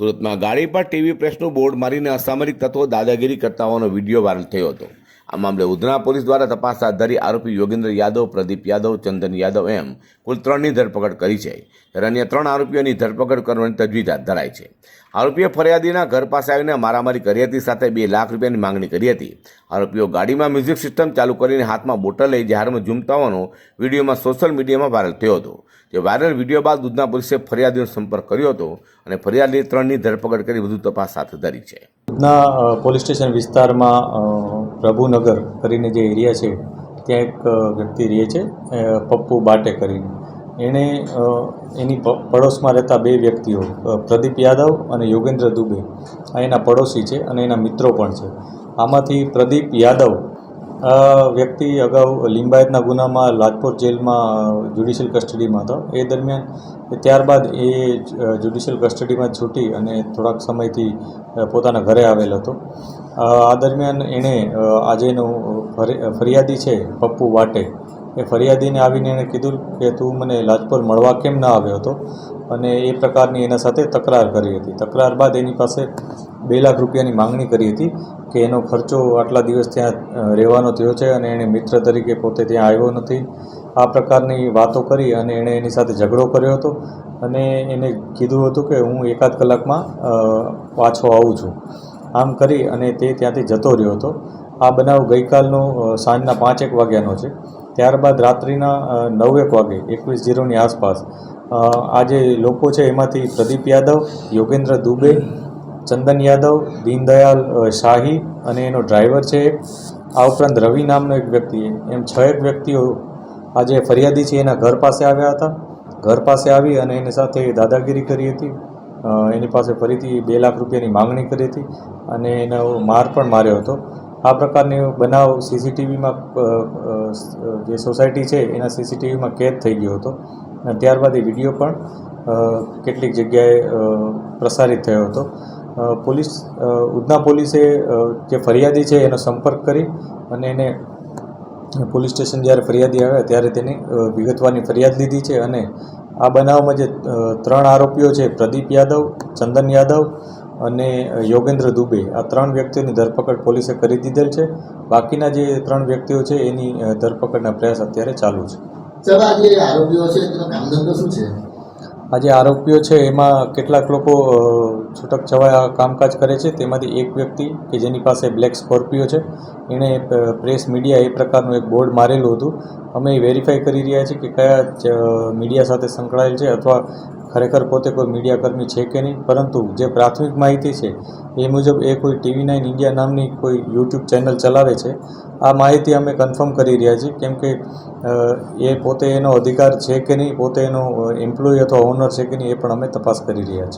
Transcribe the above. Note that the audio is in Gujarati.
સુરતમાં ગાડી પર ટીવી પ્રેસનું બોર્ડ મારીને અસામરિક તત્વો દાદાગીરી કરતા હોવાનો વિડીયો વાયરલ થયો હતો. આ મામલે ઉધના પોલીસ દ્વારા તપાસ હાથ ધરી આરોપી યોગેન્દ્ર યાદવ, પ્રદીપ યાદવ, ચંદન યાદવ એમ કુલ 3ની ધરપકડ કરી છે. ત્યારે અન્ય 3 આરોપીઓની ધરપકડ કરવાની તજવીજ હાથ ધરાઈ છે. આરોપીએ ફરિયાદીના ઘર પાસે આવીને મારામારી કરી હતી, સાથે 2 લાખ રૂપિયાની માંગણી કરી હતી. આરોપીઓ ગાડીમાં મ્યુઝિક સિસ્ટમ ચાલુ કરીને હાથમાં બોટલ લઈ જાહેરમાં ઝૂમતા હોવાનો વિડીયોમાં સોશિયલ મીડિયામાં વાયરલ થયો હતો. જે વાયરલ વિડીયો બાદ ઉધના પોલીસે ફરિયાદીનો સંપર્ક કર્યો હતો અને ફરિયાદી 3ની ધરપકડ કરી વધુ તપાસ હાથ ધરી છે. ઉધના પોલીસ સ્ટેશન વિસ્તારમાં પ્રભુનગર કરીને જે એરિયા છે ત્યાં એક વ્યક્તિ રહે છે, પપ્પુ બાટે કરીને. એણે એની પડોશમાં રહેતા 2 વ્યક્તિઓ પ્રદીપ યાદવ અને યોગેન્દ્ર દુબે આ એના પડોશી છે અને એના મિત્રો પણ છે. આમાંથી પ્રદીપ યાદવ વ્યક્તિ અગાઉ લિંબાયતના ગુનામાં લાજપોર જેલમાં જ્યુડિશિયલ કસ્ટડીમાં હતો. એ દરમિયાન ત્યારબાદ એ જ્યુડિશિયલ કસ્ટડીમાં છૂટી અને થોડાક સમયથી પોતાના ઘરે આવેલ હતો. આ દરમિયાન એણે આજેનો ફરિયાદી છે પપ્પુ વાટે, એ ફરિયાદીને આવીને એણે કીધું કે તું મને લાજપોર મળવા કેમ ના આવ્યો હતો, અને એ પ્રકારની એના સાથે તકરાર કરી હતી. તકરાર બાદ એની પાસે 2 લાખ રૂપિયાની માંગણી કરી હતી કે એનો ખર્ચો આટલા દિવસ ત્યાં રહેવાનો થયો છે અને એણે મિત્ર તરીકે પોતે ત્યાં આવ્યો નથી. આ પ્રકારની વાતો કરી અને એણે એની સાથે ઝઘડો કર્યો હતો અને એને કીધું હતું કે હું 1-8 કલાકમાં પાછો આવું છું. આમ કરી અને તે ત્યાંથી જતો રહ્યો હતો. આ બનાવ ગઈકાલનો સાંજના 5-1 વાગ્યાનો છે. ત્યારબાદ રાત્રિના 9-1 વાગે 21:00ની આસપાસ આ જે લોકો છે એમાંથી પ્રદીપ યાદવ, યોગેન્દ્ર દુબે, ચંદન યાદવ, દીનદયાલ શાહી અને એનો ડ્રાઈવર છે, આ ઉપરાંત રવિ નામનો એક વ્યક્તિ, એમ 6 વ્યક્તિઓ આ જે ફરિયાદી છે એના ઘર પાસે આવ્યા હતા. ઘર પાસે આવી અને એની સાથે દાદાગીરી કરી હતી. એની પાસે ફરીથી 2 લાખ રૂપિયાની માંગણી કરી હતી અને એનો માર પણ માર્યો હતો. આ પ્રકારની બનાવ સીસીટીવીમાં જે સોસાયટી છે એના સીસીટીવીમાં કેદ થઈ ગયો હતો અને ત્યારબાદ એ વિડીયો પણ કેટલીક જગ્યાએ પ્રસારિત થયો હતો. ઉધના પોલીસે જે ફરિયાદી છે એનો સંપર્ક કરી અને એને પોલીસ સ્ટેશન જ્યારે ફરિયાદી આવ્યા ત્યારે તેની વિગતવારની ફરિયાદ લીધી છે અને આ બનાવમાં જે 3 આરોપીઓ છે પ્રદીપ યાદવ, ચંદન યાદવ અને યોગેન્દ્ર દુબે, આ 3 વ્યક્તિઓની ધરપકડ પોલીસે કરી દીધેલ છે. બાકીના જે 3 વ્યક્તિઓ છે એની ધરપકડના પ્રયાસ અત્યારે ચાલુ છે. આ જે આરોપીઓ છે એમાં કેટલાક લોકો છૂટક છવાયા કામકાજ કરે છે. તેમાંથી એક વ્યક્તિ કે જેની પાસે બ્લેક સ્કોર્પિયો છે, એણે પ્રેસ મીડિયા એ પ્રકારનું એક બોર્ડ મારેલું હતું. અમે વેરીફાઈ કરી રહ્યા છીએ કે કયા મીડિયા સાથે સંકળાયેલ છે અથવા ખરેખર પોતે કોઈ મીડિયાકર્મી છે કે નહીં. પરંતુ જે પ્રાથમિક માહિતી છે એ મુજબ એ કોઈ TV9 ઇન્ડિયા નામની કોઈ YouTube ચેનલ ચલાવે છે. આ માહિતી અમે કન્ફર્મ કરી રહ્યા છીએ, કેમ કે એ પોતે એનો અધિકાર છે કે નહીં, પોતે એનો એમ્પ્લોય અથવા ઓનર છે કે નહીં, એ પણ અમે તપાસ કરી રહ્યા છીએ.